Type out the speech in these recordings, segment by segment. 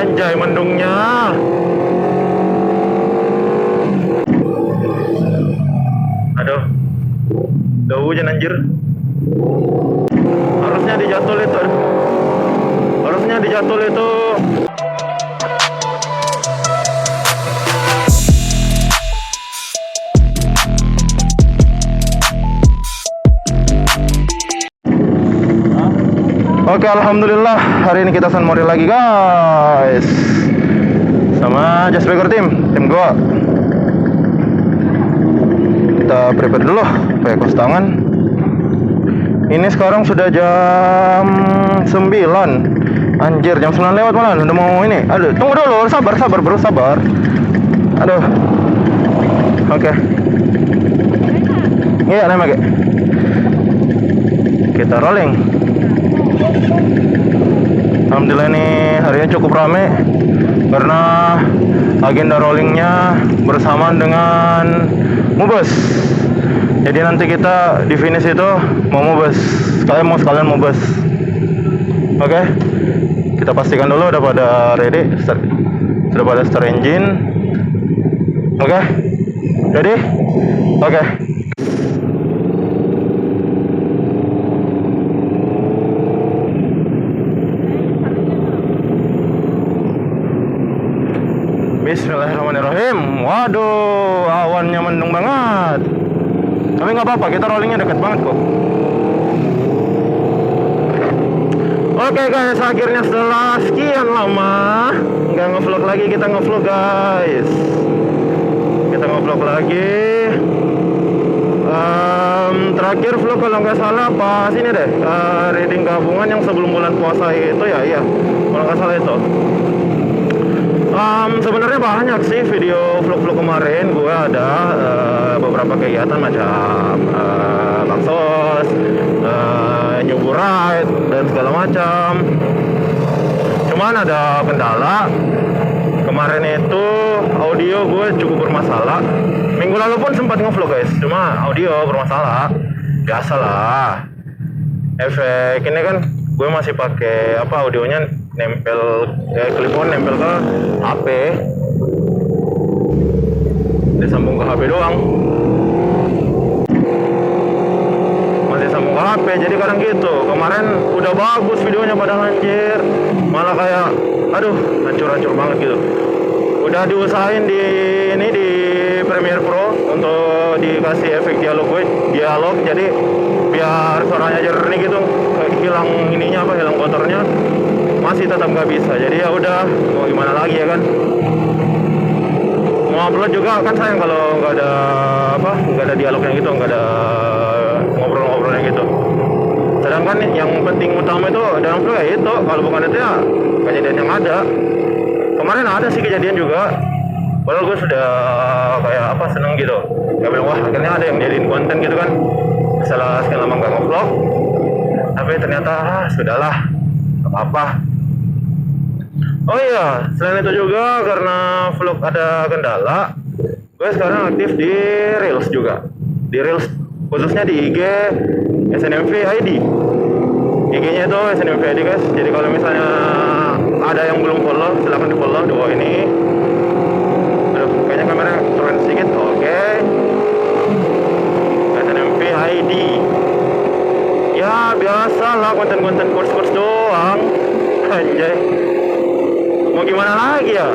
Anjay mendungnya. Aduh, udah hujan anjir. Harusnya dijatuh itu. Harusnya dijatuh itu. Oke, alhamdulillah hari ini kita San Mori lagi guys, sama Just Bagger tim gua. Kita prepare dulu pakai kaos tangan. Ini sekarang sudah jam 9. Anjir, jam 9 lewat malah udah mau ini. Aduh, tunggu dulu, sabar bro, sabar. Aduh. Oke. Iya, nembak. Kita rolling. Alhamdulillah ini harinya cukup rame karena agenda rollingnya bersamaan dengan Mubes. Jadi nanti kita di finish itu mau Mubes, sekalian Mubes. Oke, kita pastikan dulu udah pada ready, sudah pada start engine. Oke, ready? Oke. Bismillahirrahmanirrahim. Waduh, awannya mendung banget. Tapi nggak apa-apa, kita rollingnya dekat banget kok. Oke guys, akhirnya setelah sekian lama nggak ngevlog lagi, kita ngevlog guys. Kita ngevlog lagi. Terakhir vlog kalau nggak salah pas ini deh, reading gabungan yang sebelum bulan puasa itu ya, iya. Kalau nggak salah itu. Sebenarnya banyak sih video vlog-vlog kemarin. Gue ada beberapa kegiatan macam baksos, nyubur ride dan segala macam. Cuman ada kendala. Kemarin itu audio gue cukup bermasalah. Minggu lalu pun sempat ngevlog guys, cuma audio bermasalah. Biasalah. Efek ini kan gue masih pakai audionya nempel clip-on nempel ke HP, disambung ke HP doang, masih sambung ke HP. Jadi kadang gitu. Kemarin udah bagus videonya padahal anjir, malah kayak aduh hancur banget gitu. Udah diusahain di Premiere Pro untuk dikasih efek dialog, jadi biar suaranya jernih gitu, hilang hilang kotornya, masih tetap nggak bisa. Jadi ya udah, mau gimana lagi ya kan. Mau upload juga kan sayang kalau nggak ada dialognya gitu, nggak ada ngobrol-ngobrolnya gitu. Sedangkan yang penting utama itu dalam vlog ya itu, kalau bukan itu ya kejadian yang ada. Kemarin ada sih kejadian juga, padahal gue sudah kayak seneng gitu. Gak bilang wah akhirnya ada yang jadiin konten gitu kan, setelah sekian lama nggak nge-vlog. Tapi ternyata sudahlah, gak apa-apa. Oh iya, selain itu juga karena vlog ada kendala, gue sekarang aktif di Reels juga. Di Reels, khususnya di IG SNMV ID. IG-nya itu SNMV ID guys. Jadi kalau misalnya ada yang belum follow, silahkan di follow di bawah ini. Aduh, kayaknya kamera turun sedikit. Oke. SNMV ID. Ya biasa lah, konten-konten kurs-kurs doang. Anjay, mau gimana lagi ya.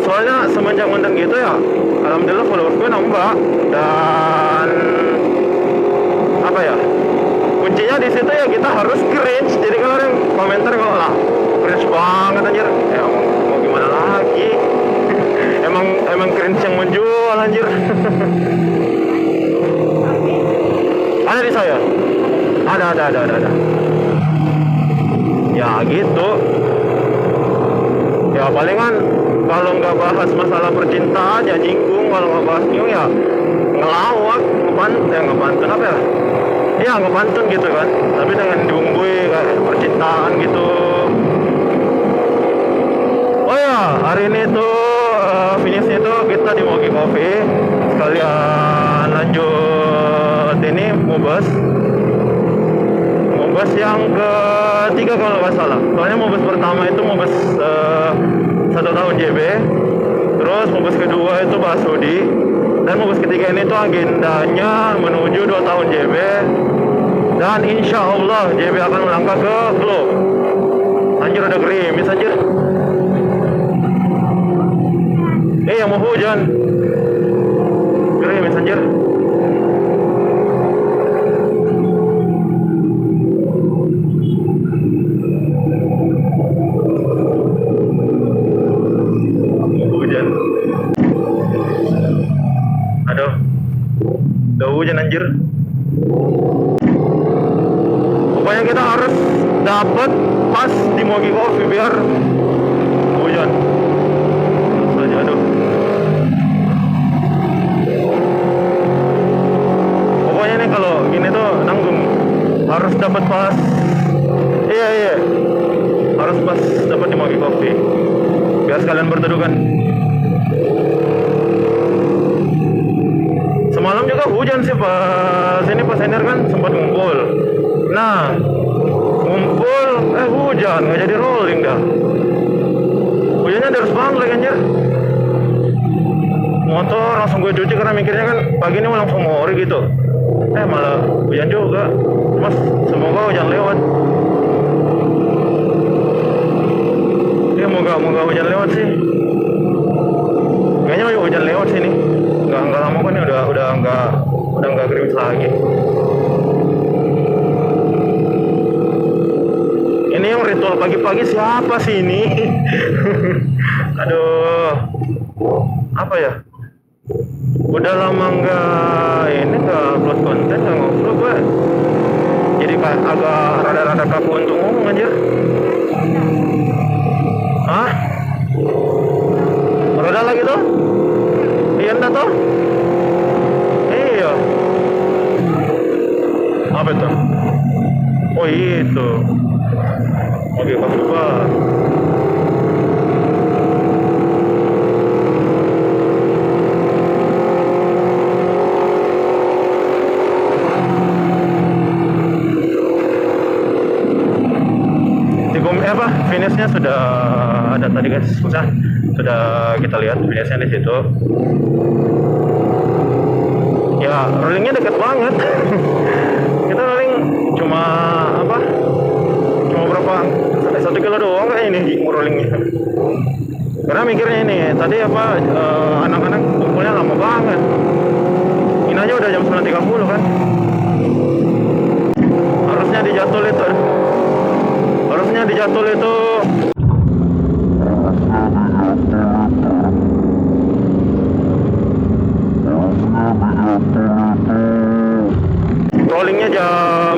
Soalnya semenjak konten gitu ya, alhamdulillah followers gue nambah. Dan kuncinya di situ ya, kita harus cringe. Jadi kalau orang komentar kalau lah cringe banget anjir, ya mau gimana lagi. emang cringe yang menjual anjir. Ada di saya. Ada. Ya gitu. Ya palingan kalau nggak bahas masalah percintaan ya nyinggung, kalau nggak bahas new ya ngelawak, ngebantun apa ya? Iya ngebantun gitu kan. Tapi dengan dibumbui kayak percintaan gitu. Oh ya, hari ini tuh finishnya tuh kita di Mogi Coffee, sekalian lanjut ini Mubes Bus yang ketiga kalau nggak salah. Soalnya mau bus pertama itu mau bus 1 tahun JB, terus mau bus kedua itu Basudi, dan mau bus ketiga ini tuh agendanya menuju 2 tahun JB, dan insya Allah JB akan melangkah ke Globe. Anjir ada gerimis anjir. Yang mau hujan. Gerimis anjir. Hujan. Aduh. Udah hujan anjir. Pokoknya kita harus dapat pas di Mogi Coffee biar hujan. Aduh. Pokoknya nih kalau gini tuh nanggung, harus dapat pas. Iya. Harus pas dapat di Mogi Coffee. Biar sekalian berteduh kan. Semalam juga hujan sih pas Ender kan sempat ngumpul. Nah, ngumpul hujan, nggak jadi rolling dah. Hujannya deras banget lagi anjir. Motor langsung gue cuci karena mikirnya kan pagi ini mau langsung ngori gitu. Malah hujan juga. Mas, semoga hujan lewat. Moga hujan lewat sih. Kayaknya hujan lewat sini. Nggak lama kan ya udah nggak gerimis lagi. Ini yang ritual pagi-pagi siapa sih ini? Aduh, apa ya? Udah lama nggak upload konten, nggak ngupload gue. Jadi agak rada-rada kaku untuk ngomong aja. Hah? Roda lagi tuh? Iya enggak tuh? Iya. Apa itu? Oh itu. Oke, Pak Lupa. Finishnya sudah ada tadi guys, sudah kita lihat finishnya di situ. Ya, rollingnya dekat banget. Kita rolling cuma berapa? 1 kilo doang kayak ini rollingnya. Karena mikirnya ini tadi anak-anak kumpulnya lama banget. Ini aja udah jam 9.30 kan. Harusnya dijatuh itu. Rollingnya jam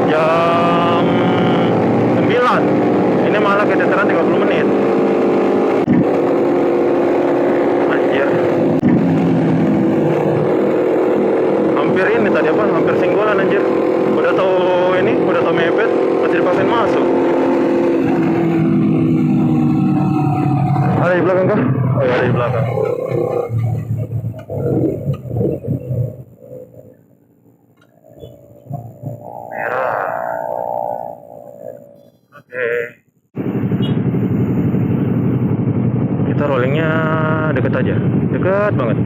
jam 9. Ini malah keteteran 30 menit. Anjir. Hampir singgolan anjir. Udah tahu mepet, masih dipaksain masuk. Ada di belakang kah? Oh ya, ada di belakang. Merah. Oke. Kita rollingnya deket aja, deket banget.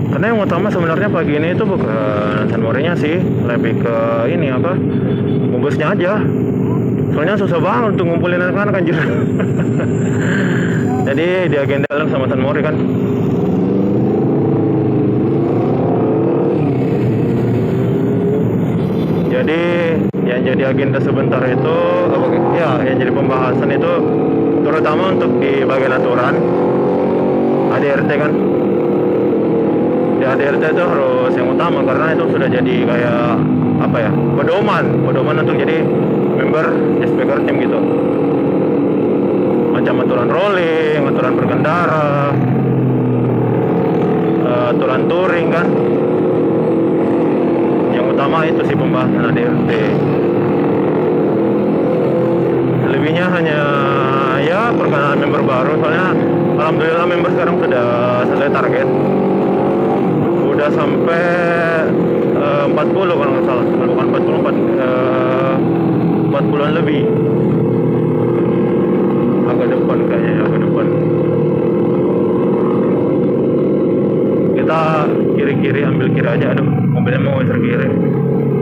Karena yang utama sebenarnya pagi ini itu bukan San Morinya sih, lebih ke ini bungkusnya aja. Soalnya susah banget untuk ngumpulin anak-anak anjir. Jadi di agenda sama San Mori kan. Jadi yang jadi agenda sebentar itu yang jadi pembahasan itu terutama untuk di bagian aturan ADRT kan. Di ADRT itu harus yang utama karena itu sudah jadi kayak pedoman untuk jadi member speaker team gitu. Macam aturan rolling, aturan berkendara, aturan touring kan. Yang utama itu sih pembahasan ADRT. Selebihnya hanya perkenalan member baru. Soalnya alhamdulillah member sekarang sudah selesai target. Udah sampai 40 kalau nggak salah, bukan 44, 40-an lebih. Agak depan kayaknya, agak depan. Kita kiri-kiri, ambil kiri aja. Aduh, mobilnya mau geser kiri.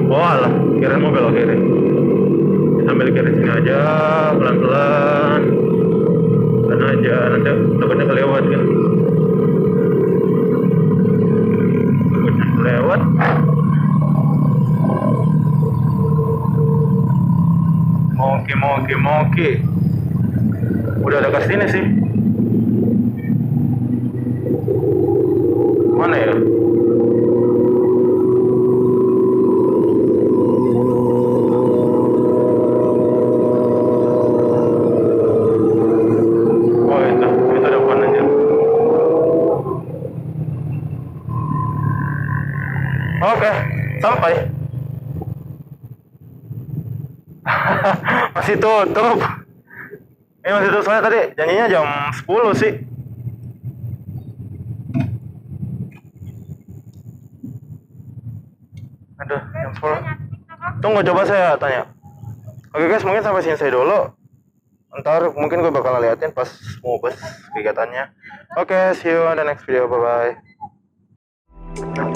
Oh alah, kira mau belok kiri. Kita ambil kiri sini aja, pelan-pelan. Dan aja, nanti takutnya kelewat kan. Takutnya kelewat. Moki. Udah dekat sini sih. Mana ya? Oh itu depan aja. Oke, sampai. Masih tutup. Masih tutup soalnya tadi janjinya jam 10 sih. Aduh, jam 10. Tunggu, coba saya tanya. Oke guys, mungkin sampai sini saya dulu. Ntar mungkin gue bakal liatin pas mau bus kegiatannya. Oke, see you on the next video. Bye-bye.